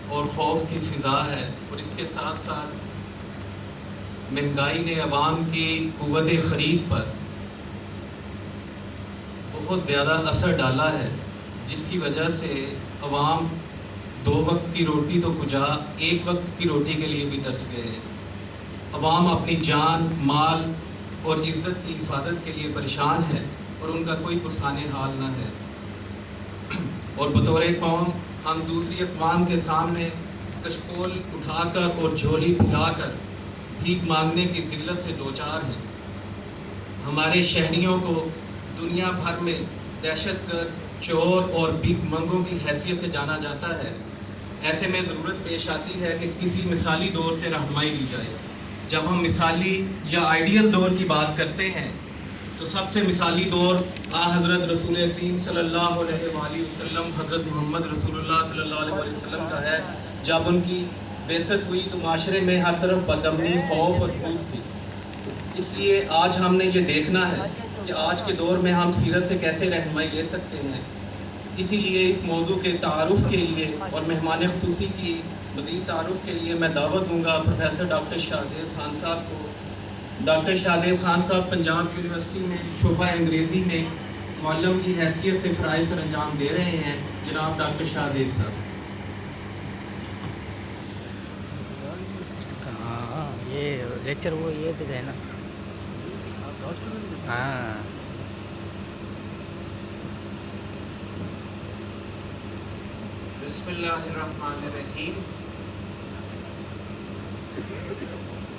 اور خوف کی فضا ہے، اور اس کے ساتھ ساتھ مہنگائی نے عوام کی قوت خرید پر بہت زیادہ اثر ڈالا ہے، جس کی وجہ سے عوام 2 وقت کی روٹی تو کجا 1 وقت کی روٹی کے لیے بھی ترس گئے ہیں۔ عوام اپنی جان، مال اور عزت کی حفاظت کے لیے پریشان ہے، اور ان کا کوئی پرسان حال نہ ہے، اور بطور قوم ہم دوسری اقوام کے سامنے کشکول اٹھا کر اور جھولی پھیلا کر بھیک مانگنے کی ذلت سے دوچار ہیں۔ ہمارے شہریوں کو دنیا بھر میں دہشت گرد، چور اور بھیک منگوں کی حیثیت سے جانا جاتا ہے۔ ایسے میں ضرورت پیش آتی ہے کہ کسی مثالی دور سے رہنمائی لی جائے۔ جب ہم مثالی یا آئیڈیل دور کی بات کرتے ہیں تو سب سے مثالی دور حضرت رسول کریم صلی اللہ علیہ وآلہ وسلم، حضرت محمد رسول اللہ صلی اللہ علیہ وآلہ وسلم کا ہے۔ جب ان کی بعثت ہوئی تو معاشرے میں ہر طرف بدامنی، خوف اور بھوک تھی۔ اس لیے آج ہم نے یہ دیکھنا ہے کہ آج کے دور میں ہم سیرت سے کیسے رہنمائی لے سکتے ہیں۔ اسی لیے اس موضوع کے تعارف کے لیے اور مہمان خصوصی کی مزید تعارف کے لیے میں دعوت دوں گا پروفیسر ڈاکٹر شاہزیب خان صاحب کو۔ ڈاکٹر شاہزیب خان صاحب پنجاب یونیورسٹی میں شعبہ انگریزی میں معلم کی حیثیت سے فرائض سر انجام دے رہے ہیں۔ جناب ڈاکٹر شاہزیب صاحب۔ یہ لیکچر وہ یہ تو ہے نا، ہاں بسم اللہ الرحمن الرحیم۔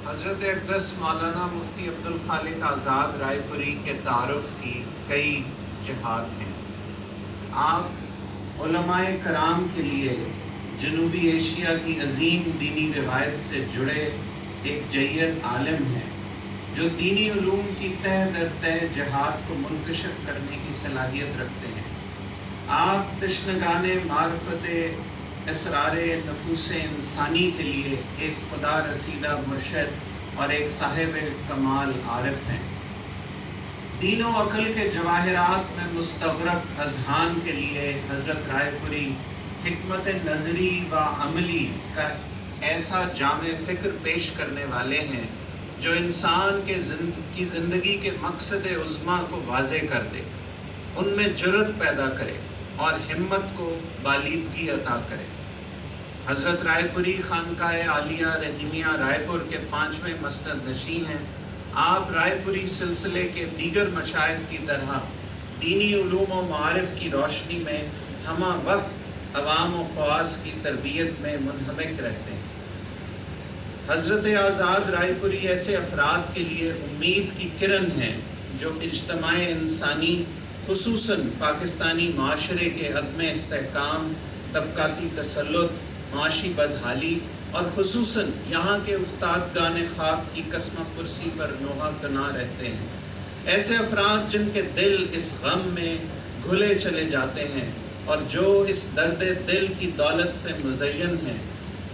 حضرت اقدس مولانا مفتی عبدالخالق آزاد رائے پوری کے تعارف کی کئی جہات ہیں۔ آپ علماء کرام کے لیے جنوبی ایشیا کی عظیم دینی روایت سے جڑے ایک جید عالم ہیں، جو دینی علوم کی تہ در تہ جہات کو منکشف کرنے کی صلاحیت رکھتے ہیں۔ آپ تشنگان معرفت اسرار نفوس انسانی کے لیے ایک خدا رسیدہ مرشد اور ایک صاحب کمال عارف ہیں۔ دین و عقل کے جواہرات میں مستغرق اذہان کے لیے حضرت رائے پوری حکمت نظری و عملی کا ایسا جامع فکر پیش کرنے والے ہیں جو انسان کی زندگی کے مقصد عظمیٰ کو واضح کر دے، ان میں جرأت پیدا کرے اور ہمت کو بالیدگی عطا کرے۔ حضرت رائے پوری خانقاہ عالیہ رحیمیہ رائے پور کے 5ویں مسند نشین ہیں۔ آپ رائے پوری سلسلے کے دیگر مشائخ کی طرح دینی علوم و معارف کی روشنی میں ہمہ وقت عوام و خواص کی تربیت میں منہمک رہتے ہیں۔ حضرت آزاد رائے پوری ایسے افراد کے لیے امید کی کرن ہیں جو اجتماع انسانی، خصوصاً پاکستانی معاشرے کے عدم استحکام، طبقاتی تسلط، معاشی بدحالی اور خصوصاً یہاں کے افتادگان خاک کی قسمہ پرسی پر نوحہ کنا رہتے ہیں۔ ایسے افراد جن کے دل اس غم میں گھلے چلے جاتے ہیں اور جو اس درد دل کی دولت سے مزین ہیں،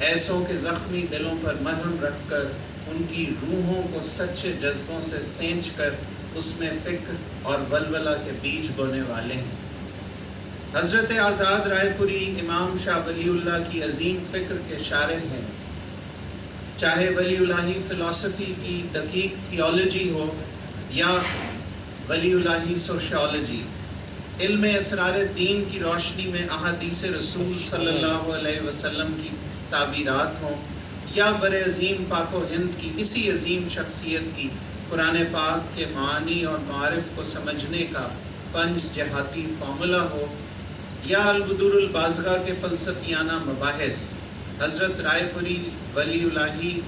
ایسوں کے زخمی دلوں پر مرہم رکھ کر ان کی روحوں کو سچے جذبوں سے سینچ کر اس میں فکر اور ولولہ کے بیج بونے والے ہیں۔ حضرت آزاد رائے پوری امام شاہ ولی اللہ کی عظیم فکر کے شارح ہیں۔ چاہے ولی الہی فلسفی کی دقیق تھیولوجی ہو یا ولی الہی سوشیولوجی، علم اسرار دین کی روشنی میں احادیث رسول صلی اللہ علیہ وسلم کی تعبیرات ہوں، یا بر عظیم پاک و ہند کی اسی عظیم شخصیت کی قرآن پاک کے معانی اور معارف کو سمجھنے کا 5 جہاتی فارمولہ ہو، یا البدور البازغہ کے فلسفیانہ مباحث، حضرت رائے پوری ولی الہی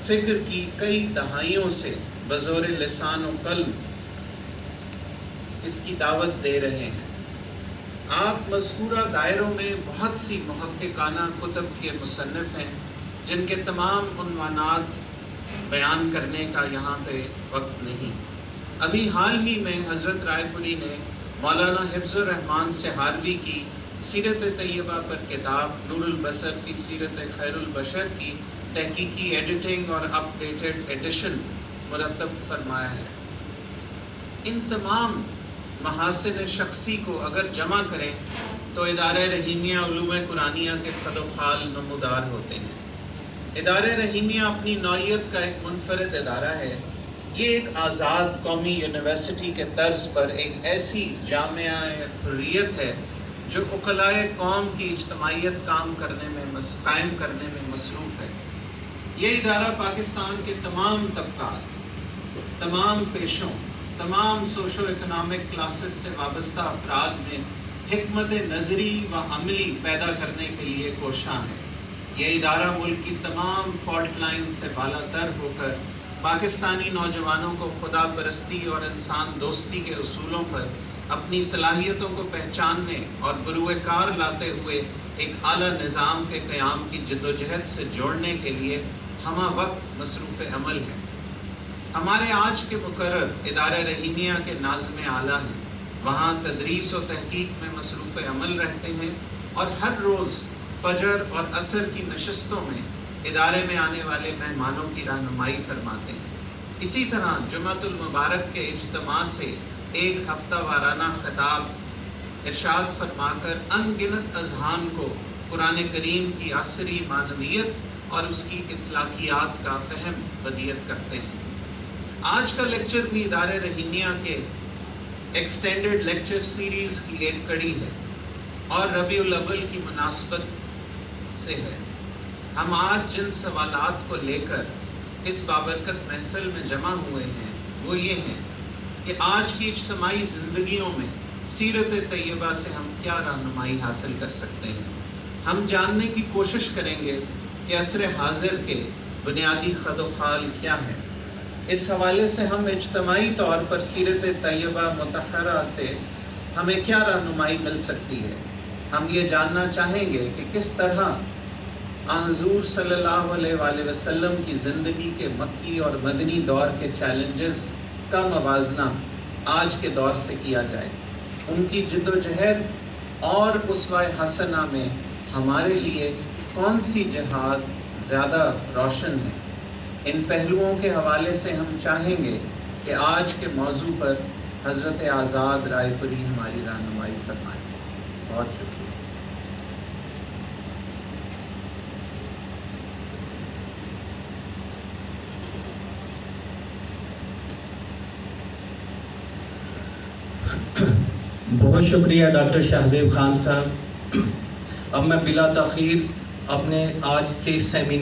فکر کی کئی دہائیوں سے بزور لسان و قلم اس کی دعوت دے رہے ہیں۔ آپ مذکورہ دائروں میں بہت سی محققانہ کتب کے مصنف ہیں، جن کے تمام عنوانات بیان کرنے کا یہاں پہ وقت نہیں۔ ابھی حال ہی میں حضرت رائے پوری نے مولانا حفظ الرحمان سہاروی کی سیرت طیبہ پر کتاب نور البصر فی سیرت خیر البشر کی تحقیقی ایڈیٹنگ اور اپ ڈیٹڈ ایڈیشن مرتب فرمایا ہے۔ ان تمام محاسن شخصی کو اگر جمع کریں تو ادارہ رحیمیہ علوم قرآنیہ کے خد و خال نمودار ہوتے ہیں۔ ادارہ رحیمیہ اپنی نوعیت کا ایک منفرد ادارہ ہے۔ یہ ایک آزاد قومی یونیورسٹی کے طرز پر ایک ایسی جامعہ حریت ہے جو عقلائے قوم کی اجتماعیت قائم کرنے میں مصروف ہے۔ یہ ادارہ پاکستان کے تمام طبقات، تمام پیشوں، تمام سوشو اکنامک کلاسز سے وابستہ افراد میں حکمت نظری و عملی پیدا کرنے کے لیے کوشاں ہے۔ یہ ادارہ ملک کی تمام فالٹ لائن سے بالا تر ہو کر پاکستانی نوجوانوں کو خدا پرستی اور انسان دوستی کے اصولوں پر اپنی صلاحیتوں کو پہچاننے اور بروئے کار لاتے ہوئے ایک اعلیٰ نظام کے قیام کی جدوجہد سے جوڑنے کے لیے ہمہ وقت مصروف عمل ہے۔ ہمارے آج کے مقرر ادارہ رحیمیہ کے ناظم اعلیٰ ہیں، وہاں تدریس و تحقیق میں مصروف عمل رہتے ہیں اور ہر روز فجر اور عصر کی نشستوں میں ادارے میں آنے والے مہمانوں کی رہنمائی فرماتے ہیں۔ اسی طرح جمعۃ المبارک کے اجتماع سے ایک ہفتہ وارانہ خطاب ارشاد فرما کر ان گنت اذہان کو قرآن کریم کی عصری معنویت اور اس کی اطلاقیات کا فہم بدیت کرتے ہیں۔ آج کا لیکچر بھی ادارہ رحیمیہ کے ایکسٹینڈڈ لیکچر سیریز کی ایک کڑی ہے اور ربیع الاول کی مناسبت سے ہے۔ ہم آج جن سوالات کو لے کر اس بابرکت محفل میں جمع ہوئے ہیں وہ یہ ہیں کہ آج کی اجتماعی زندگیوں میں سیرت طیبہ سے ہم کیا رہنمائی حاصل کر سکتے ہیں۔ ہم جاننے کی کوشش کریں گے کہ عصر حاضر کے بنیادی خد و خال کیا ہے۔ اس حوالے سے ہم اجتماعی طور پر سیرت طیبہ مطہرہ سے ہمیں کیا رہنمائی مل سکتی ہے۔ ہم یہ جاننا چاہیں گے کہ کس طرح حضور صلی اللہ علیہ وآلہ وسلم کی زندگی کے مکی اور مدنی دور کے چیلنجز کا موازنہ آج کے دور سے کیا جائے۔ ان کی جد و جہد اور اسوہ حسنہ میں ہمارے لیے کون سی جہاد زیادہ روشن ہے۔ ان پہلوؤں کے حوالے سے ہم چاہیں گے کہ آج کے موضوع پر حضرت آزاد رائے پوری ہماری رہنمائی فرمائیں۔ بہت شکریہ۔ بہت شکریہ ڈاکٹر شاہزیب خان صاحب۔ اب میں بلا تاخیر اپنے آج کے اس سیمینار